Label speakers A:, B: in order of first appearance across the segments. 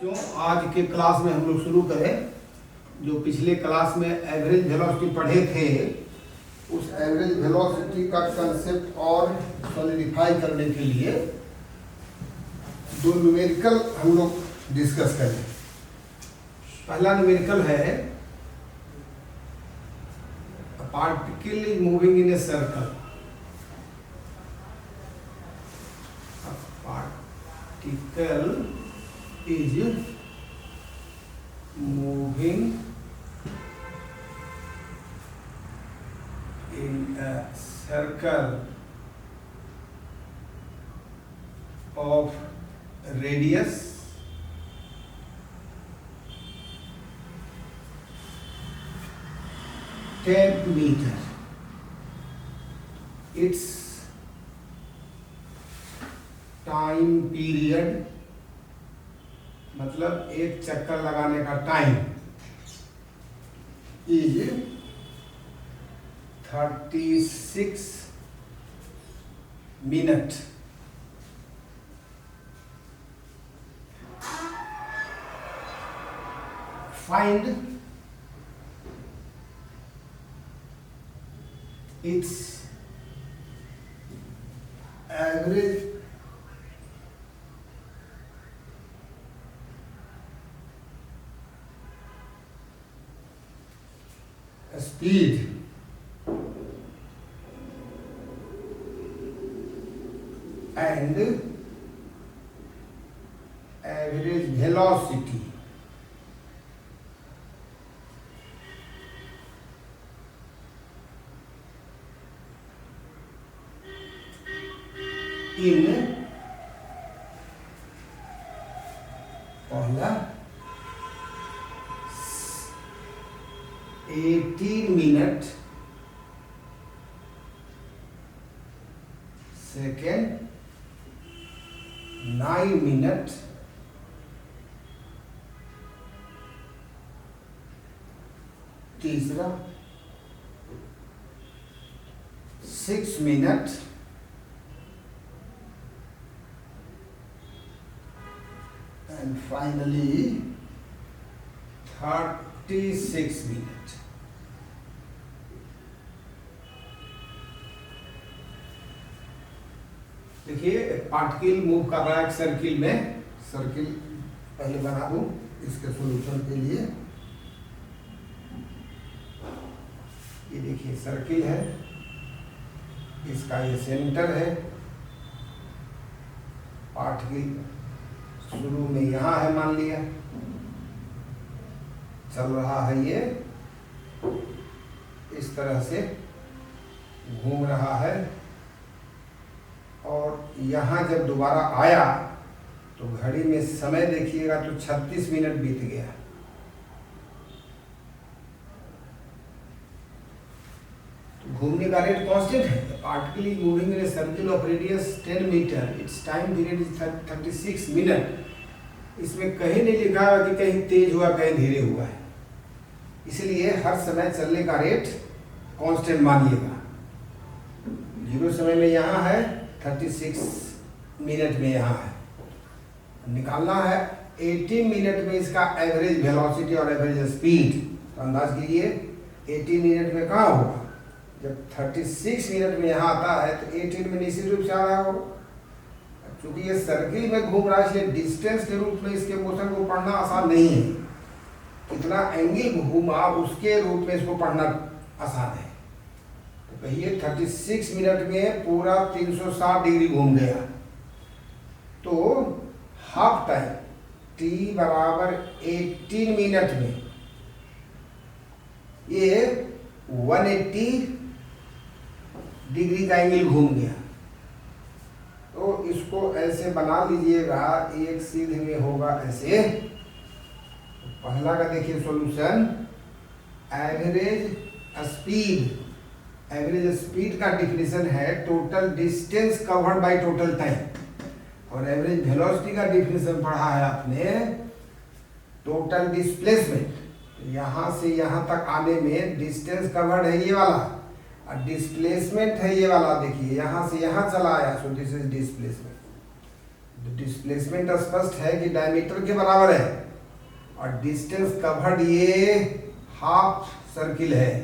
A: बच्चों, आज के क्लास में हम लोग शुरू करें। जो पिछले क्लास में एवरेज वेलोसिटी पढ़े थे, उस एवरेज वेलोसिटी का कंसेप्ट और सॉलिडिफाई करने के लिए दो न्यूमेरिकल हम लोग डिस्कस करें। पहला न्यूमेरिकल है particle is moving in a circle. Particle is moving in a circle of radius 10 meter. Its time period मतलब एक चक्कर लगाने का time is 36 minute. Find its average speed and average velocity in पहला 18 minute, second 9 minute, तीसरा 6 minute, and finally 36 minute. देखिए, particle move कर रहा है एक सर्किल में। सर्किल पहले बना दूं इसके सॉल्यूशन के लिए। ये देखिए सर्किल है, इसका ये सेंटर है। पार्टिकल शुरू में यहाँ है, मान लिया चल रहा है, ये इस तरह से घूम रहा है और यहाँ जब दोबारा आया तो घड़ी में समय देखिएगा तो 36 मिनट बीत गया। तो घूमने का रेट कांस्टेंट है। Particle is moving in a circle of radius 10 meter, its time period is 36 minute. इसमें कहीं नहीं लिखा है कि कहीं तेज हुआ कहीं धीरे हुआ है, इसलिए हर समय चलने का रेट कांस्टेंट मानिएगा। जीरो समय में यहाँ है, 36 मिनट में यहाँ है। निकालना है 18 मिनट में इसका एवरेज वेलोसिटी और एवरेज स्पीड। तो अंदाज कीजिए 18 मिनट में कहाँ होगा। जब 36 मिनट में यहाँ आता है तो 18 में निश्चित रूप से आ रहा होगा। चूंकि ये सर्किल में घूम रहा है इसलिए डिस्टेंस के रूप में इसके मोशन को पढ़ना आसान नहीं है। कितना एंगल घूमा उसके रूप में इसको पढ़ना आसान है। तो कहिए 36 मिनट में पूरा 360 डिग्री घूम गया, तो हाफ टाइम t बराबर 18 मिनट में ये 180 डिग्री का एंगल घूम गया। तो इसको ऐसे बना लीजिएगा, एक सीधे में होगा ऐसे। पहला का देखिए solution, average speed. Average speed का डिफिनेशन है total distance covered by total time, और एवरेज वेलोसिटी का डिफिनेशन पढ़ा है आपने टोटल डिस्प्लेसमेंट। यहाँ से यहाँ तक आने में डिस्टेंस कवर्ड है ये वाला, और डिस्प्लेसमेंट है ये वाला। देखिए यहाँ से यहाँ चला आया, so this is displacement. Displacement स्पष्ट है कि डायमीटर के बराबर है और डिस्टेंस कवर्ड ये हाफ सर्किल है।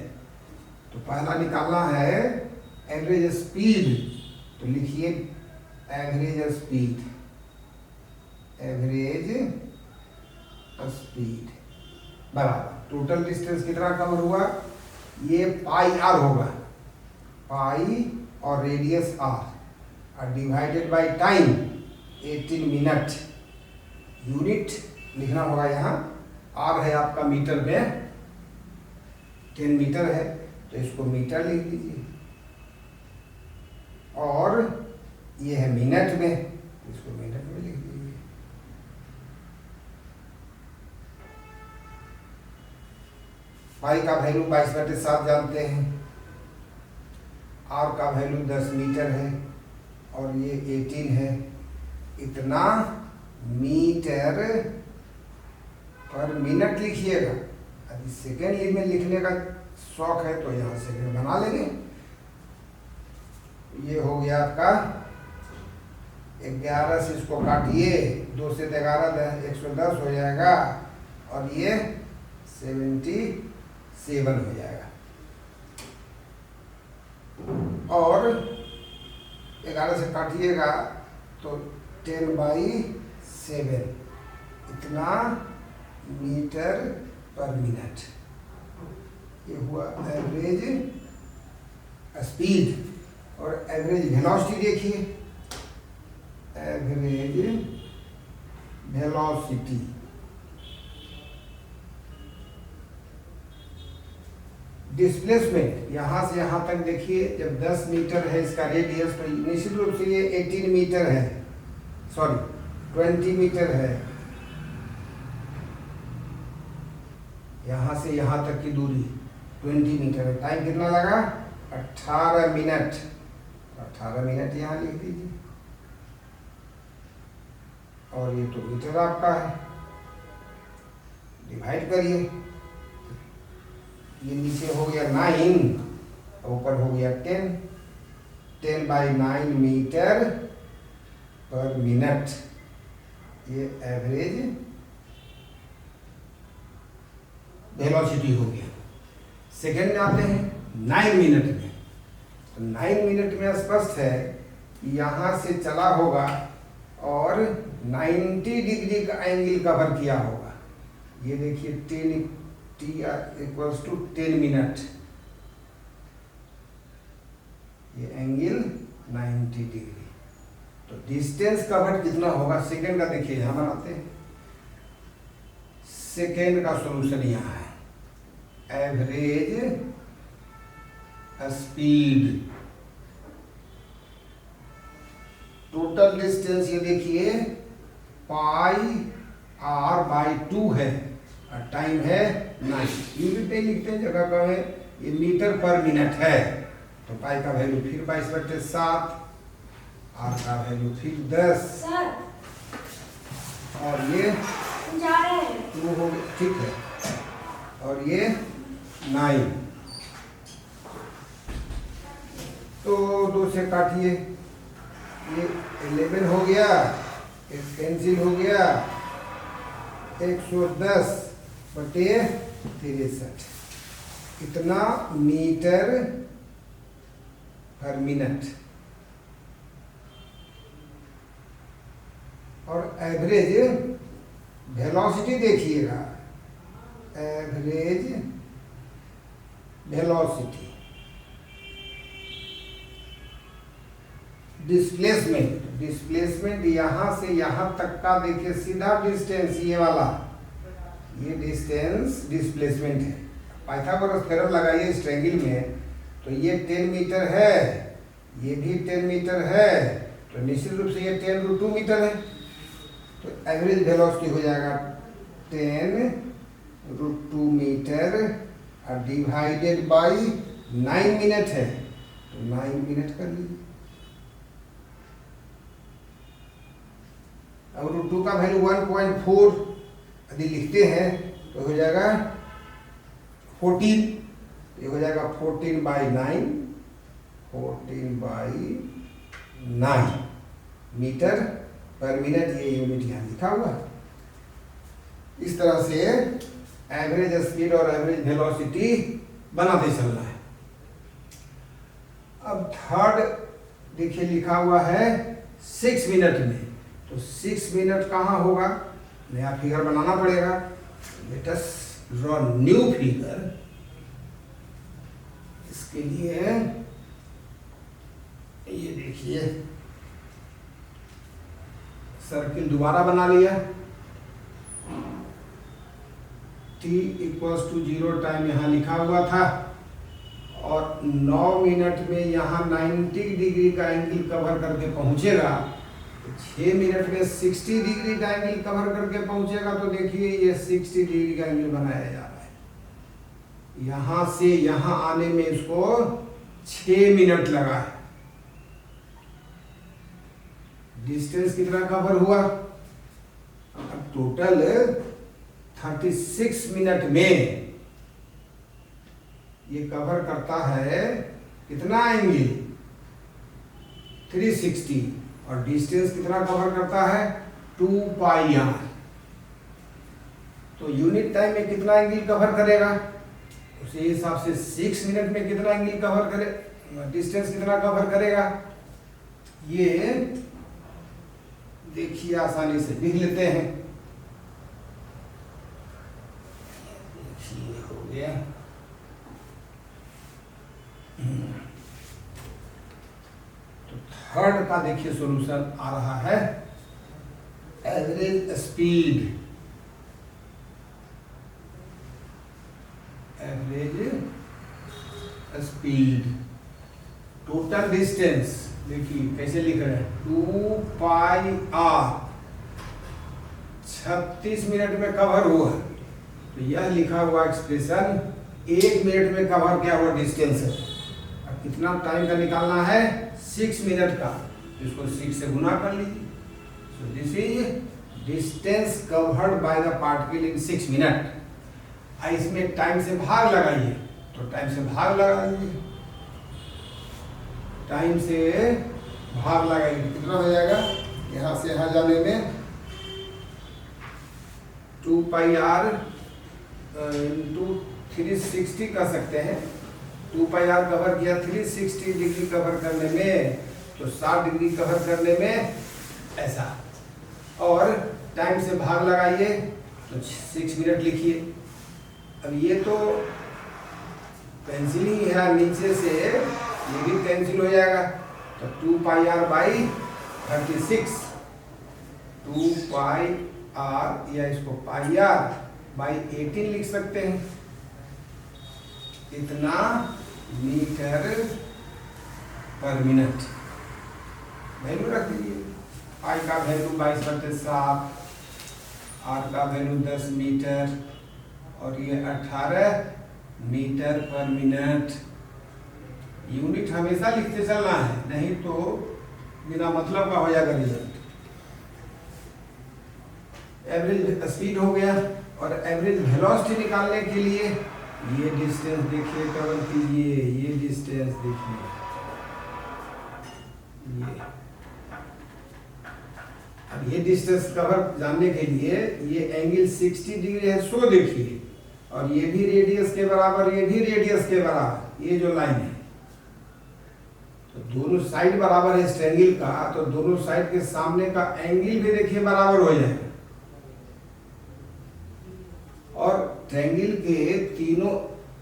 A: तो पहला निकालना है एवरेज स्पीड। तो लिखिए एवरेज स्पीड, एवरेज स्पीड बराबर टोटल डिस्टेंस कितना कवर हुआ, ये पाई आर होगा, पाई और रेडियस आर और divided by time 18 minute. Unit लिखना होगा यहाँ, आर है आपका मीटर में, 10 मीटर है तो इसको मीटर लिख दीजिए, और ये है मिनट में तो इसको मिनट में लिख दीजिए। पाई का वैल्यू 22/7 जानते हैं, आर का वैल्यू 10 मीटर है और ये 18 है। इतना मीटर पर मिनट लिखिएगा। अभी सेकेंड में लिखने का शौक है तो यहाँ सेकेंड बना लेंगे। ये हो गया आपका 11 से इसको काटिए, 2 से 11 110 हो जाएगा और ये 77 हो जाएगा। और 11 से काटिएगा तो 10/7 इतना मीटर पर मिनट। ये हुआ एवरेज स्पीड। और एवरेज वेलोसिटी देखिए, एवरेज वेलोसिटी डिस्प्लेसमेंट यहाँ से यहाँ तक देखिए, जब 10 मीटर है इसका रेडियस तो निश्चित रूप से ये 18 मीटर है, सॉरी 20 मीटर है। यहाँ से यहाँ तक की दूरी 20 मीटर है। टाइम कितना लगा, 18 मिनट। 18 मिनट यहाँ लिख दीजिए। और ये तो मीटर आपका है, डिवाइड करिए। ये नीचे हो गया 9, ऊपर हो गया 10, 10/9 मीटर पर मिनट। ये एवरेज वेलोसिटी हो गया। सेकेंड में आते हैं 9 मिनट में। तो 9 मिनट में स्पष्ट है कि यहाँ से चला होगा और 90 डिग्री का एंगल कवर किया होगा। ये देखिए 10 मिनट, ये एंगल 90 डिग्री। तो डिस्टेंस कवर्ड कितना होगा सेकेंड का देखिए, यहाँ बनाते हैं। सेकेंड का सॉल्यूशन यहाँ है, एवरेज स्पीड। टोटल डिस्टेंस ये देखिए πr/2 है और टाइम है 9। यूनिट नहीं लिखते हैं, जगह का है, ये मीटर पर मिनट है। तो पाई का वैल्यू फिर 22/7, आर का वैल्यू फिर 10 और ये 2 हो गया, ठीक है, और ये 9। तो 2 से काटिए, ये 11 हो गया, एक कैंसिल हो गया, 110/63 इतना मीटर पर मिनट। और एवरेज वेलोसिटी देखिएगा, एवरेज वेलोसिटी। डिस्प्लेसमेंट यहाँ से यहाँ तक का देखिए सीधा डिस्टेंस, ये वाला, ये डिस्टेंस डिस्प्लेसमेंट है। पाइथागोरस थ्योरम लगाइए इस ट्रायंगल में, तो ये 10 मीटर है, ये भी 10 मीटर है, तो निश्चित रूप से ये 10√2 मीटर है। तो एवरेज वेलोसिटी हो जाएगा 10√2 मीटर और डिवाइडेड बाय 9 मिनट है, तो 9 मिनट कर लीजिए। अब √2 का वैल्यू 1.4 यदि लिखते हैं तो हो जाएगा 14, ये हो जाएगा 14/9, 14/9 मीटर पर मिनट, ये यूनिट यहाँ लिखा हुआ है। इस तरह से एवरेज स्पीड और एवरेज वेलोसिटी बनाते चलना है। अब थर्ड देखिए लिखा हुआ है 6 मिनट में, तो 6 मिनट कहाँ होगा, नया फिगर बनाना पड़ेगा। Let us draw new figure. इसके लिए ये देखिए सर्किल दोबारा बना लिया। t = 0 टाइम यहाँ लिखा हुआ था और 9 मिनट में यहाँ 90 डिग्री का एंगल कवर करके पहुंचेगा। 6 मिनट में 60 डिग्री का एंगल कवर करके पहुंचेगा। तो देखिए ये 60 डिग्री का एंगल बनाया जा रहा है। यहाँ से यहाँ आने में इसको 6 मिनट लगा है। डिस्टेंस कितना कवर हुआ, अब टोटल 36 मिनट में ये कवर करता है कितना एंगल, 360, और डिस्टेंस कितना कवर करता है, 2πr। तो यूनिट टाइम में कितना एंगल कवर करेगा, उसी हिसाब से 6 मिनट में कितना एंगल कवर करे, डिस्टेंस कितना कवर करेगा, ये देखिए आसानी से लिख लेते हैं। ये हो गया। तो थर्ड का देखिए सॉल्यूशन आ रहा है average speed. Average speed total distance देखिए कैसे लिख रहे हैं, 2πr 36 मिनट में कवर हुआ। तो यह लिखा हुआ एक्सप्रेशन 1 मिनट में कवर किया हुआ डिस्टेंस है। अब कितना टाइम का निकालना है, 6 मिनट का, इसको 6 से गुना कर लीजिए। So this is distance covered by the particle in 6 minute. इसमें टाइम से भाग लगाइए, तो टाइम से भाग लगा लीजिए, टाइम से भाग लगाइए, कितना हो जाएगा, यहाँ से यहाँ जाने में 2πr इंटू 360 कर सकते हैं। 2πr कवर किया 360 डिग्री कवर करने में, तो 60 डिग्री कवर करने में ऐसा, और टाइम से भाग लगाइए तो 6 मिनट लिखिए। अब ये तो पेंसिल ही है, नीचे से ये भी कैंसिल हो जाएगा, तो 2πr बाई 36, 2πr या इसको πr बाई 18 लिख सकते हैं। इतना मीटर पर मिनट वैल्यू रख दीजिए। I का वैल्यू 22/7, R का वैल्यू 10 मीटर, और ये 18 मीटर पर मिनट। यूनिट हमेशा लिखते चलना है, नहीं तो बिना मतलब का हो जाएगा रिजल्ट। एवरेज स्पीड हो गया, और एवरेज वेलोसिटी निकालने के लिए ये डिस्टेंस देखिए, कवर कीजिए, ये डिस्टेंस देखिए, ये अब ये डिस्टेंस कवर जानने के लिए ये एंगल 60 डिग्री है, सो देखिए, और ये भी रेडियस के बराबर, ये भी रेडियस के बराबर, ये जो लाइन है, तो दोनों साइड बराबर है इस ट्रायंगल का, तो दोनों साइड के सामने का एंगल भी देखिए बराबर हो जाएगा। और ट्रायंगल के तीनों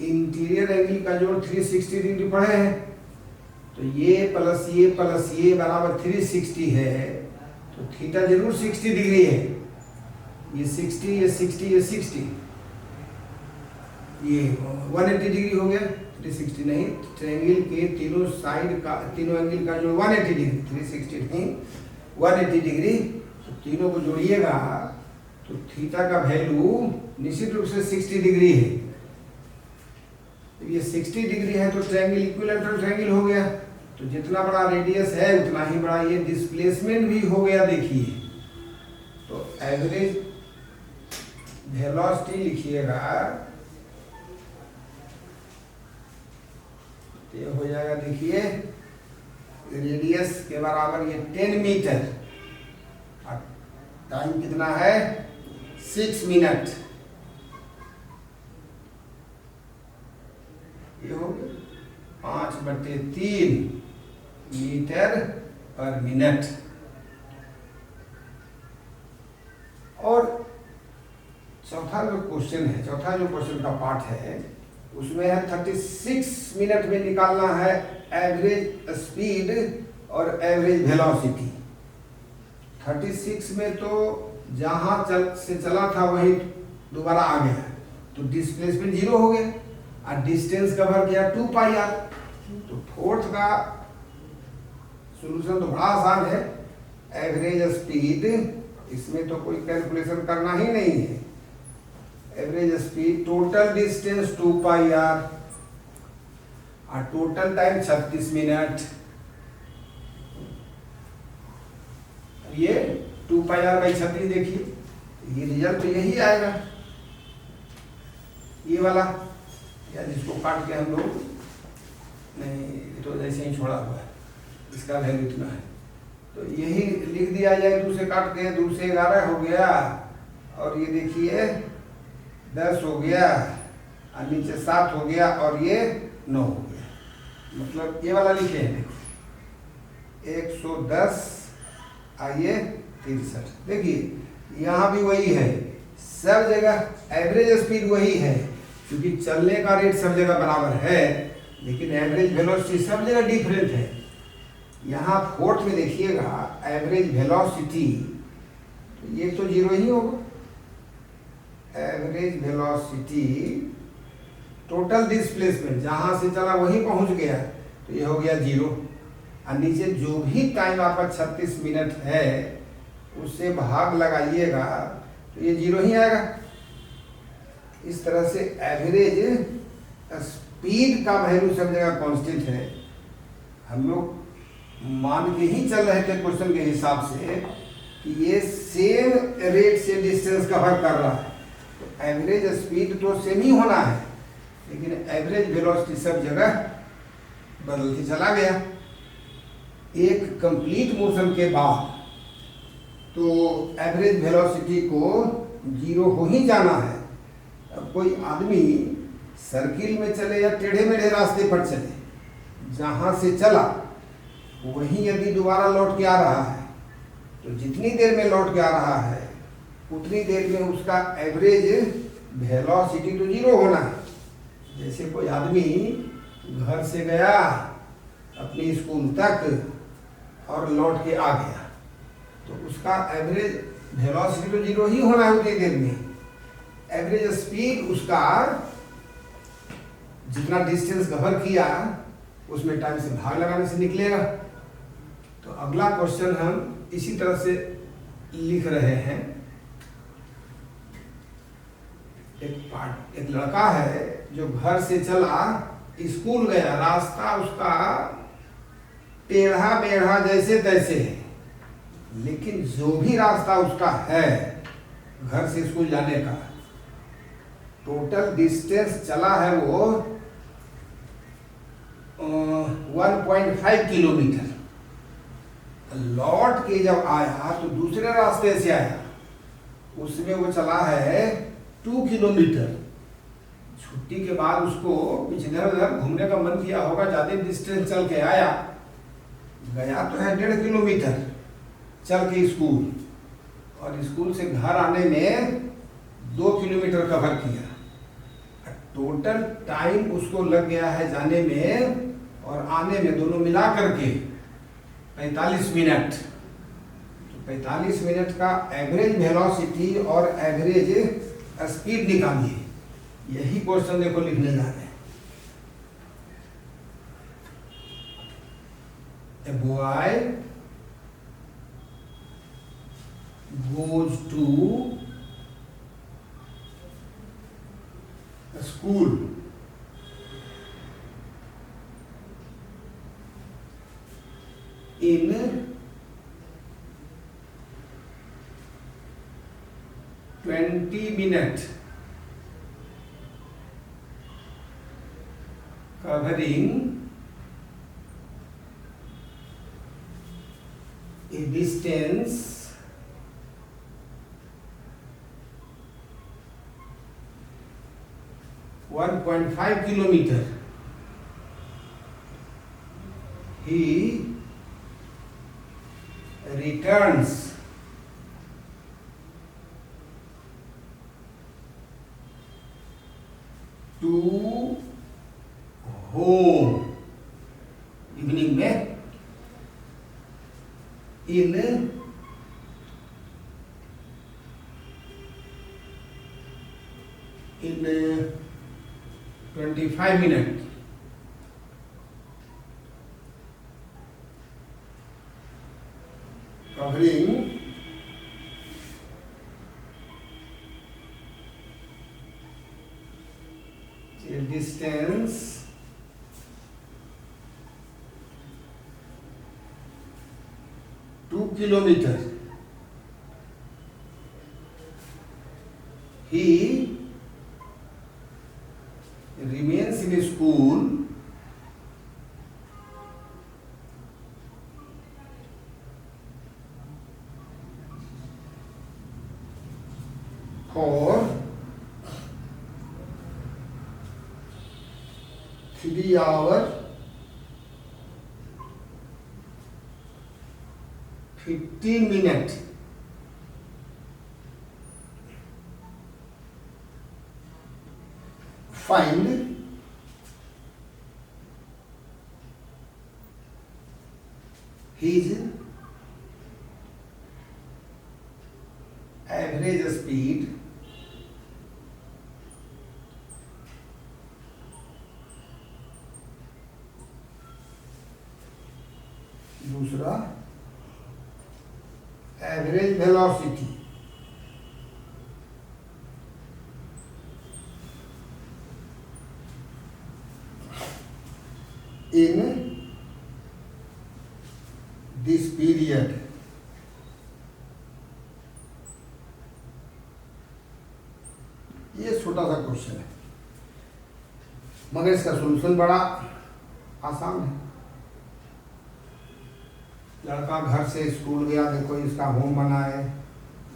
A: इंटीरियर एंगल का जोड़ 360 डिग्री पड़े हैं, तो ये प्लस ये बराबर 360 है, तो थीटा जरूर 60 डिग्री है। ये 60, ये 60, ये 60, ये 180 डिग्री हो गया। 360 नहीं, ट्रायंगल के तीनों साइड का, तीनों एंगल का जो 180 डिग्री, 360 नहीं 180 डिग्री, तो तीनों को जोड़िएगा तो थीटा का वैल्यू निश्चित रूप से 60 डिग्री है। ये 60 डिग्री है तो ट्रायंगल इक्विलैटरल ट्रायंगल हो गया, तो जितना बड़ा रेडियस है उतना ही बड़ा ये डिस्प्लेसमेंट भी हो गया। देखिए, तो एवरेज वेलोसिटी लिखिएगा, ये हो जाएगा, देखिए रेडियस के बराबर ये 10 मीटर, टाइम कितना है 6 मिनट। ये हो गया 5/3 मीटर पर मिनट। और चौथा जो क्वेश्चन है, चौथा जो क्वेश्चन का पार्ट है उसमें है 36 मिनट में निकालना है एवरेज स्पीड और एवरेज वेलोसिटी। 36 में तो जहां से चला था वही दोबारा आ गया, तो डिस्प्लेसमेंट 0 हो गया और डिस्टेंस कवर किया 2πr। तो फोर्थ का सॉल्यूशन तो बड़ा आसान है, एवरेज स्पीड, इसमें तो कोई कैलकुलेशन करना ही नहीं है। Average speed total distance 2πr और टोटल टाइम 36 मिनट। ये 2πr/36 देखिए, ये रिजल्ट तो यही आएगा, ये वाला, या जिसको काट के हम लोग नहीं तो जैसे ही छोड़ा हुआ है, इसका वैल्यू इतना है तो यही लिख दिया जाए। 2 से काट के 2 से 11 हो गया और ये देखिए 10 हो गया और नीचे 7 हो गया और ये 9 हो गया। मतलब ये वाला लिखे हैं, देखो 110 आइए 63। देखिए यहाँ भी वही है, सब जगह एवरेज स्पीड वही है, क्योंकि चलने का रेट सब जगह बराबर है, लेकिन एवरेज वेलोसिटी सब जगह डिफरेंट है। यहाँ फोर्थ में देखिएगा एवरेज वेलोसिटी, तो ये तो 0 ही होगा। एवरेज वेलोसिटी टोटल डिस्प्लेसमेंट, जहां से चला वहीं पहुंच गया, तो ये हो गया 0। और नीचे जो भी टाइम आपका 36 मिनट है उससे भाग लगाइएगा तो ये 0 ही आएगा। इस तरह से एवरेज स्पीड का वैल्यू सब जगह कांस्टेंट है। हम लोग मान के ही चल रहे थे क्वेश्चन के हिसाब से कि ये सेम रेट से डिस्टेंस कवर कर रहा है, तो एवरेज स्पीड तो सेम ही होना है, लेकिन एवरेज वेलोसिटी सब जगह बदलते चला गया। एक कंप्लीट मोशन के बाद तो एवरेज वेलोसिटी को 0 हो ही जाना है। अब कोई आदमी सर्किल में चले या टेढ़े मेढ़े रास्ते पर चले, जहाँ से चला वहीं यदि दोबारा लौट के आ रहा है, तो जितनी देर में लौट के आ रहा है उतनी देर में उसका एवरेज वेलोसिटी तो 0 होना है। जैसे कोई आदमी घर से गया अपने स्कूल तक और लौट के आ गया, तो उसका एवरेज वेलोसिटी तो 0 ही होना है उतनी देर में। एवरेज स्पीड उसका जितना डिस्टेंस कवर किया उसमें टाइम से भाग लगाने से निकलेगा। तो अगला क्वेश्चन हम इसी तरह से लिख रहे हैं। एक लड़का है जो घर से चला स्कूल गया, रास्ता उसका टेढ़ा मेढ़ा जैसे तैसे है, लेकिन जो भी रास्ता उसका है घर से स्कूल जाने का, टोटल डिस्टेंस चला है वो 1.5 किलोमीटर। लौट के जब आया तो दूसरे रास्ते से आया, उसमें वो चला है 2 किलोमीटर। छुट्टी के बाद उसको इधर उधर घूमने का मन किया होगा, ज़्यादा डिस्टेंस चल के आया, गया तो है 1.5 किलोमीटर चल के स्कूल, और स्कूल से घर आने में 2 किलोमीटर कवर किया। टोटल टाइम उसको लग गया है जाने में और आने में, दोनों मिला करके 45 मिनट। तो 45 मिनट का एवरेज वेलोसिटी और एवरेज स्पीड निकालिए। यही क्वेश्चन देखो लिखने जा रहे हैं। A boy goes to a school in 20 minutes, covering a distance 1.5 kilometer. He returns to home evening में in 25 minutes. Covering a distance kilometers. He remains in school for 3 hours 15 minutes. Find his average speed दूसरा average velocity in this period. ये छोटा सा question है मगर इसका solution बड़ा आसान है। लड़का घर से स्कूल गया, देखो इसका होम बना है,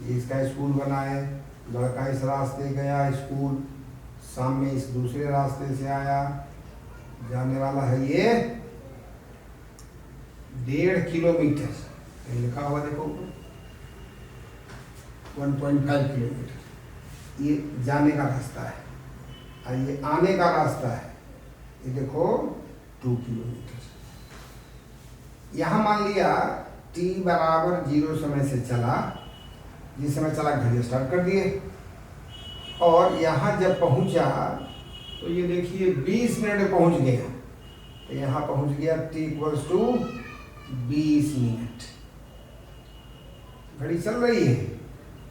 A: ये इसका स्कूल बना है। लड़का इस रास्ते गया स्कूल, शाम में इस दूसरे रास्ते से आया, जाने वाला है ये 1.5 किलोमीटर, लिखा हुआ देखो 1.5 किलोमीटर ये जाने का रास्ता है, और ये आने का रास्ता है, ये देखो 2 किलोमीटर। यहाँ मान लिया t बराबर 0 समय से चला, जिस समय चला घड़ी स्टार्ट कर दिए, और यहाँ जब पहुँचा तो ये देखिए 20 मिनट में पहुँच गया, तो यहाँ पहुँच गया t = 20 मिनट, घड़ी चल रही है।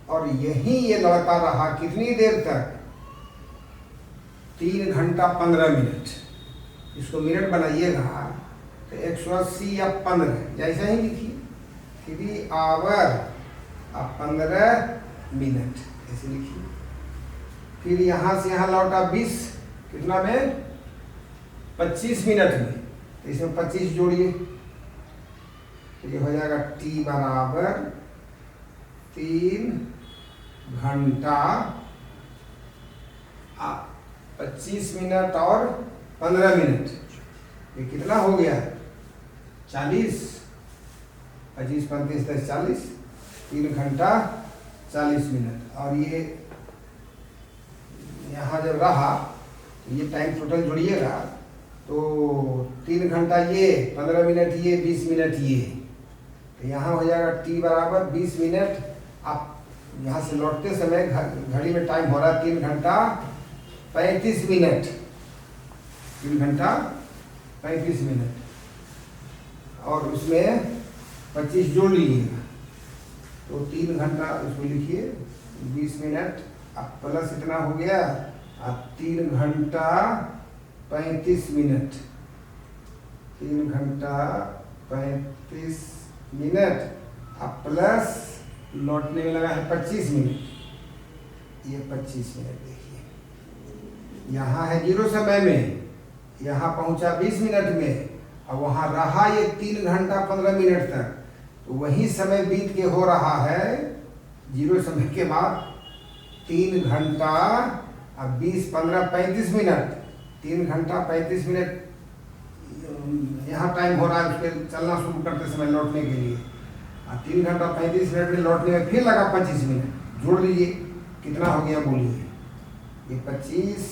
A: और यहीं ये लड़का रहा कितनी देर तक? 3 घंटा 15 मिनट। इसको मिनट बनाइएगा तो 180 या 15 ऐसा ही लिखिए, 3 आवर 15 मिनट ऐसे लिखिए। फिर यहाँ से यहाँ लौटा 20, कितना में? 25 मिनट में, तो इसमें 25 जोड़िए, तो ये हो जाएगा t बराबर 3 घंटा 25 मिनट और 15 मिनट, ये कितना हो गया? 40, 25, 35, 10, 40, 3 घंटा 40 मिनट। और ये यहाँ जब रहा तो ये टाइम टोटल जोड़िएगा तो 3 घंटा ये, 15 मिनट ये, 20 मिनट ये, तो यहाँ हो जाएगा t बराबर 20 मिनट। आप यहाँ से लौटते समय घड़ी में टाइम हो रहा है 3 घंटा 35 मिनट, 3 घंटा 35 मिनट, और उसमें 25 जोड़ लीजिएगा तो 3 घंटा, उसमें लिखिए 20 मिनट, अब प्लस इतना हो गया, अब 3 घंटा 35 मिनट, 3 घंटा 35 मिनट, अब प्लस लौटने में लगा है 25 मिनट, ये 25 मिनट देखिए। यहाँ है 0 समय में, यहाँ पहुँचा 20 मिनट में, और वहाँ रहा ये 3 घंटा 15 मिनट तक, तो वही समय बीत के हो रहा है 0 समय के बाद 3 घंटा अब 20, 15, 35 मिनट, 3 घंटा 35 मिनट यहाँ टाइम हो रहा है उसके चलना शुरू करते समय लौटने के लिए। और 3 घंटा 35 मिनट में लौटने में फिर लगा 25 मिनट। जोड़ लीजिए कितना हो गया बोलिए। ये 25,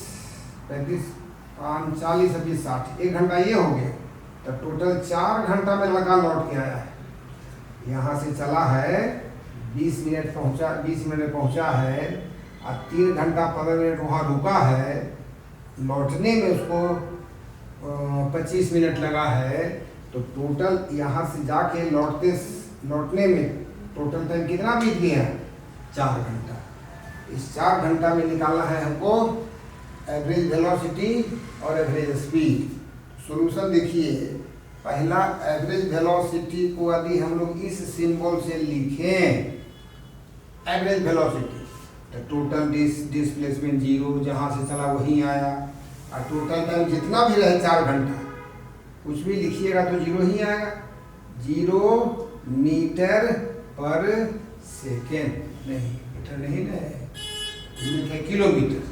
A: 35, 5, 40, 26, 60, 1 घंटा ये हो गया। तो टोटल 4 घंटा में लगा लौट के आया है। यहाँ से चला है 20 मिनट पहुँचा, 20 मिनट पहुँचा है और 3 घंटा 15 मिनट वहाँ रुका है। लौटने में उसको 25 मिनट लगा है। तो टोटल यहाँ से जाके लौटने में टोटल टाइम कितना बीत गया? 4 घंटा। इस 4 घंटा में निकालना है हमको एवरेज वेलोसिटी और एवरेज स्पीड। सॉल्यूशन देखिए, पहला एवरेज वेलोसिटी को यदि हम लोग इस सिंबल से लिखें, एवरेज वेलोसिटी तो टोटल डिस्प्लेसमेंट 0, जहाँ से चला वहीं आया। और टोटल टाइम जितना भी रहे 4 घंटा, कुछ भी लिखिएगा तो 0 ही आएगा। 0 मीटर पर सेकेंड, नहीं मीटर नहीं है, लिखे किलोमीटर,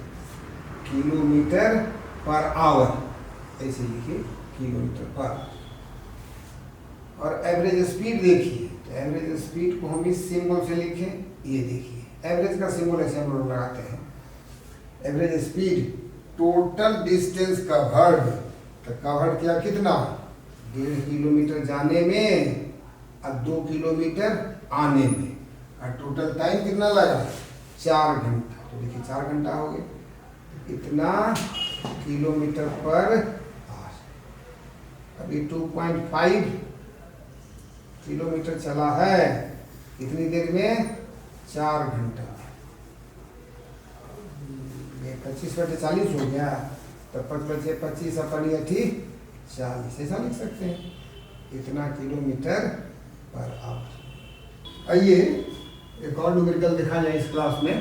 A: किलोमीटर पर आवर, ऐसे लिखिए किलोमीटर पर। और एवरेज स्पीड देखिए, तो एवरेज स्पीड को हम इस सिंबल से लिखें। ये देखिए एवरेज का सिंबल ऐसे हम लोग लगाते हैं। Average speed total distance covered, तो कवर्ड किया कितना? 1.5 किलोमीटर जाने में और 2 किलोमीटर आने में। और टोटल टाइम कितना लगा? 4 घंटा। तो देखिए 4 घंटा हो गया। इतना किलोमीटर पर आवर। अभी 2.5 किलोमीटर चला है कितनी देर में? 4 घंटा। 25 बटे 40 हो गया, तो 5 बचे 25 अपन 40, ऐसा लिख सकते हैं, इतना किलोमीटर पर आवर। आइए एक और न्यूमेरिकल देखा जाए इस क्लास में।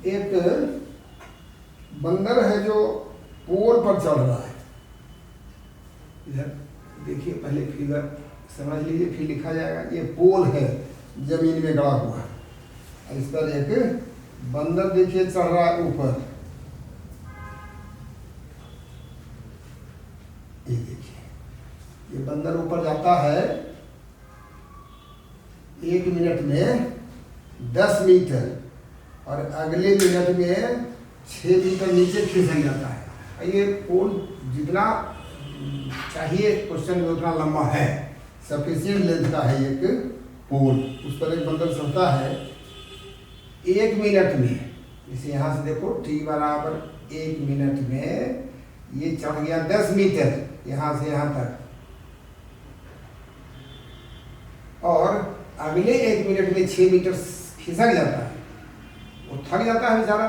A: एक बंदर है जो पोल पर चढ़ रहा है। इधर देखिए, पहले फिगर समझ लीजिए फिर लिखा जाएगा। ये पोल है, जमीन में गड़ा हुआ है। इस पर एक बंदर देखिए चढ़ रहा है ऊपर। ये देखिए, ये बंदर ऊपर जाता है 1 मिनट में 10 मीटर और अगले मिनट में 6 मीटर नीचे खिसक जाता है। ये पोल जितना चाहिए क्वेश्चन में उतना लंबा है, सफिशिएंट लेंथ का है एक पोल। उस पर एक बंदर चढ़ता है 1 मिनट में। इसे यहाँ से देखो, t बराबर 1 मिनट में ये चढ़ गया 10 मीटर यहाँ से यहाँ तक। और अगले 1 मिनट में 6 मीटर खिसक जाता है। वो थक जाता है बेचारा।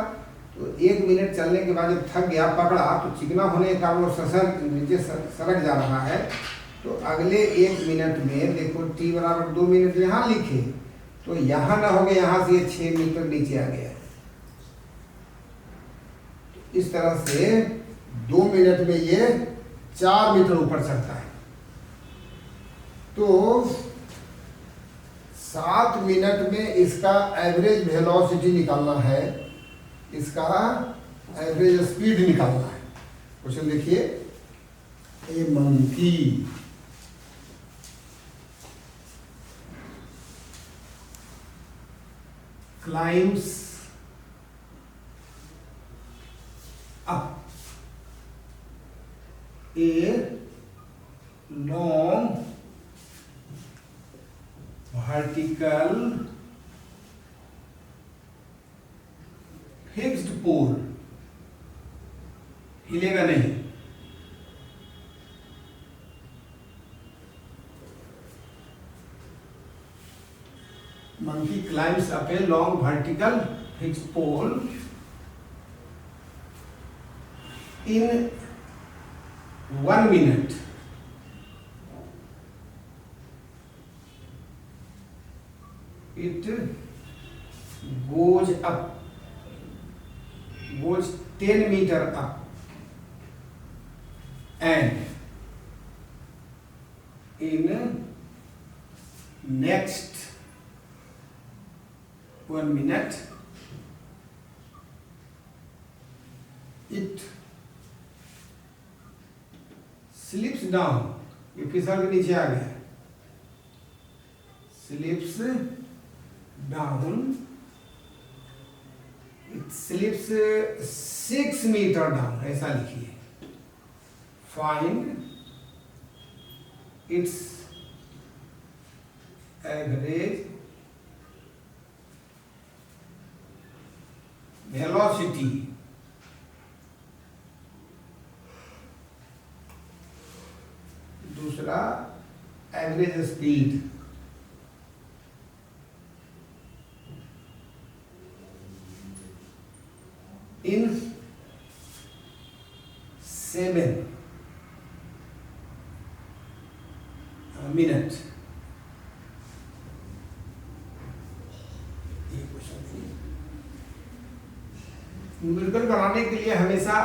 A: तो 1 मिनट चलने के बाद जब थक गया, पकड़ा, तो चिकना होने के कारण वो नीचे सरक जा रहा है। तो अगले 1 मिनट में देखो t बराबर 2 मिनट यहाँ लिखे, तो यहाँ ना हो गया, यहाँ से 6 मीटर नीचे आ गया। इस तरह से 2 मिनट में ये 4 मीटर ऊपर चढ़ता है। तो 7 मिनट में इसका एवरेज वेलोसिटी निकालना है, इसका एवरेज स्पीड निकालना है। क्वेश्चन देखिए, a monkey climbs up a long vertical fixed pole, हिलेगा नहीं। Monkey climbs up a long vertical fixed pole in 1 minute. It goes 10 meter up, and in next 1 minute it slips down, ये फिसल के नीचे आ गया, slips down, it slips 6 meter down, ऐसा लिखिए। Find its average velocity, दूसरा average speed, इन 7 minute. Numerical बनाने के लिए हमेशा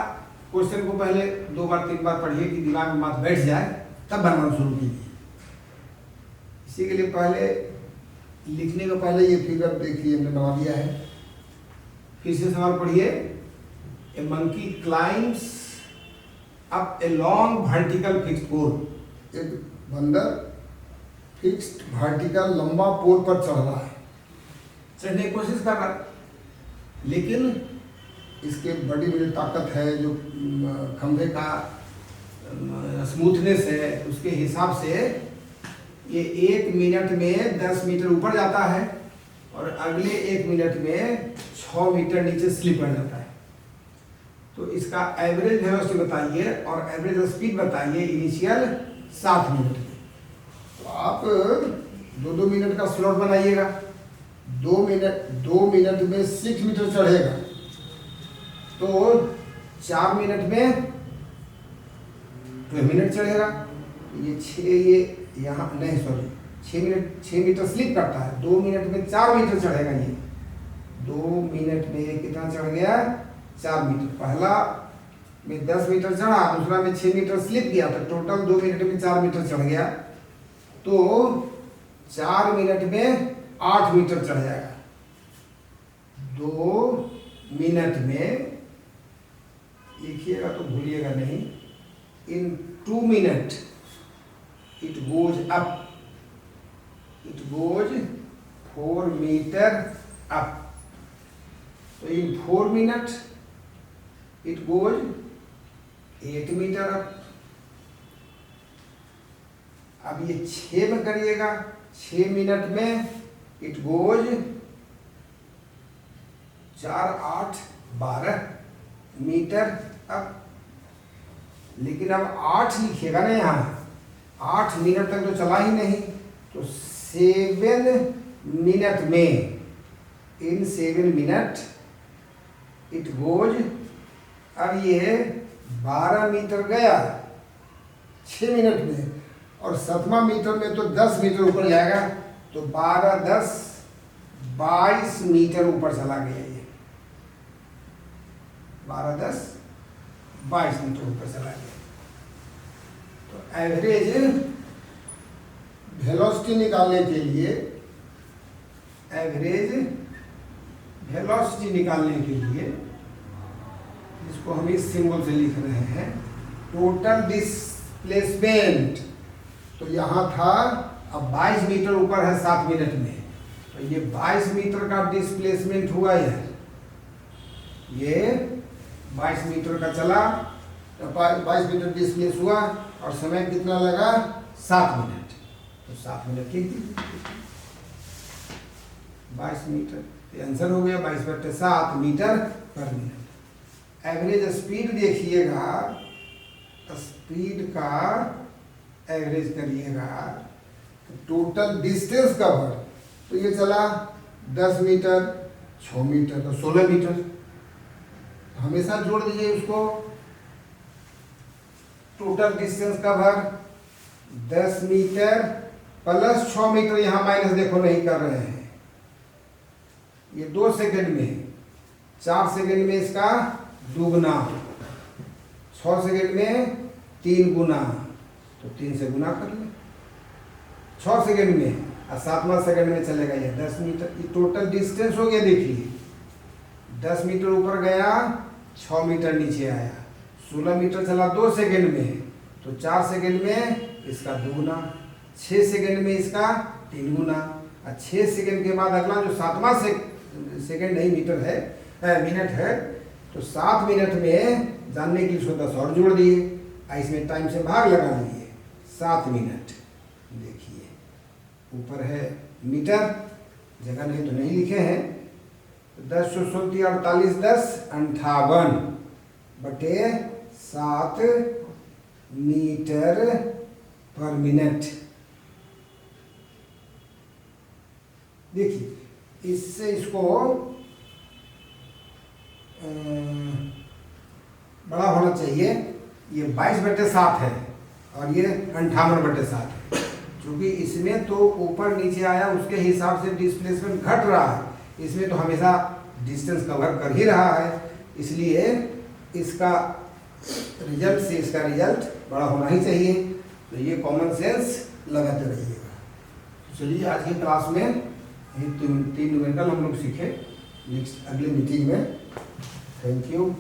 A: क्वेश्चन को पहले 2 बार 3 बार पढ़िए कि दिमाग में बात बैठ जाए, तब बनाना शुरू कीजिए। इसी के लिए पहले लिखने के पहले ये फिगर देखिए हमने बना दिया है। फिर से सवाल पढ़िए। A monkey climbs up a long vertical fixed pole, एक बंदर फिक्स्ड वर्टिकल लंबा पोल पर चढ़ रहा है, चढ़ने की कोशिश कर रहा है, लेकिन इसके बड़ी बड़ी ताकत है, जो खंभे का स्मूथनेस है, उसके हिसाब से ये 1 मिनट में 10 मीटर ऊपर जाता है और अगले 1 मिनट में 6 मीटर नीचे स्लिप कर जाता है। तो इसका एवरेज वेलोसिटी बताइए और एवरेज स्पीड बताइए इनिशियल 7 मिनट में। तो आप 2-2 मिनट का स्लॉट बनाइएगा। 2 मिनट में 6 मीटर चढ़ेगा, तो 4 मिनट में 2 मिनट चढ़ेगा। ये 6 ये यहाँ नहीं, सॉरी 6 मीटर स्लिप करता है। 2 मिनट में 4 मीटर चढ़ेगा। ये 2 मिनट में कितना चढ़ गया? 4 मीटर। पहला में 10 मीटर चढ़ा, दूसरा में 6 मीटर स्लिप किया, तो टोटल 2 मिनट में 4 मीटर चढ़ गया। तो 4 मिनट में 8 मीटर चढ़ जाएगा। 2 मिनट में, लिखिएगा तो भूलिएगा नहीं, in 2 minute it goes up, it goes 4 meter up। तो in 4 minute it goes 8 meter up। अब ये 6 में करिएगा, 6 मिनट में it goes 4 8 12 मीटर up। लेकिन अब 8 लिखिएगा ना, यहाँ 8 मिनट तक तो चला ही नहीं, तो 7 मिनट में, इन 7 मिनट इट गोज, अब ये 12 मीटर गया 6 मिनट में, और 7वां मीटर में तो 10 मीटर ऊपर जाएगा, तो 12 10 22 मीटर ऊपर चला गया। ये 12 10 22 मीटर ऊपर चला गया। तो एवरेज वेलोसिटी निकालने के लिए, एवरेज वेलोसिटी निकालने के लिए, इसको हम इस सिंबल से लिख रहे हैं, टोटल डिस्प्लेसमेंट। तो यहाँ था, अब 22 मीटर ऊपर है 7 मिनट में, तो ये 22 मीटर का डिस्प्लेसमेंट हुआ यार। ये 22 मीटर का चला, तो 22 मीटर डिस्प्लेस हुआ, और समय कितना लगा? 7 मिनट। तो 7 मिनट लिख दीजिए। 22 मीटर, ये आंसर हो गया 22/7 मीटर पर मिनट। एवरेज स्पीड देखिएगा, स्पीड का एवरेज करिएगा, टोटल डिस्टेंस कवर, तो ये चला 10 मीटर, 6 मीटर, तो 16 मीटर। हमेशा जोड़ दीजिए उसको। Total distance cover 10 meter plus 6 meter, यहाँ माइनस देखो नहीं कर रहे हैं, ये 2 सेकंड में, 4 सेकंड में इसका दुगना, 6 सेकंड में 3 गुना, तो 3 से गुना कर ले 6 सेकंड में, और 7वां सेकंड में चलेगा ये 10 मीटर। ये टोटल डिस्टेंस हो गया। देखिए 10 मीटर ऊपर गया, 6 मीटर नीचे आया, 16 मीटर चला 2 सेकेंड में, तो 4 सेकेंड में इसका 2 गुना, 6 सेकेंड में इसका 3 गुना, और 6 सेकेंड के बाद अगला जो 7वां सेकेंड नहीं मीटर है, मिनट है, तो 7 मिनट में जानने के लिए 10 और जोड़ दिए, इसमें टाइम से भाग लगा लिए, 7 मिनट। देखिए ऊपर है मीटर, जगह नहीं तो नहीं लिखे हैं, 10 16 48 10 58 बटे 7 मीटर पर मिनट। देखिए इससे इसको बड़ा होना चाहिए, ये 22/7 है और ये 58/7 है, क्योंकि इसमें तो ऊपर नीचे आया उसके हिसाब से डिस्प्लेसमेंट घट रहा है, इसमें तो हमेशा डिस्टेंस कवर कर ही रहा है, इसलिए इसका रिजल्ट से इसका रिजल्ट बड़ा होना ही चाहिए। तो ये कॉमन सेंस लगाते रहिएगा। तो चलिए आज की क्लास में ये 3 न्यूमेरिकल हम लोग सीखे, नेक्स्ट अगले मीटिंग में। Thank you.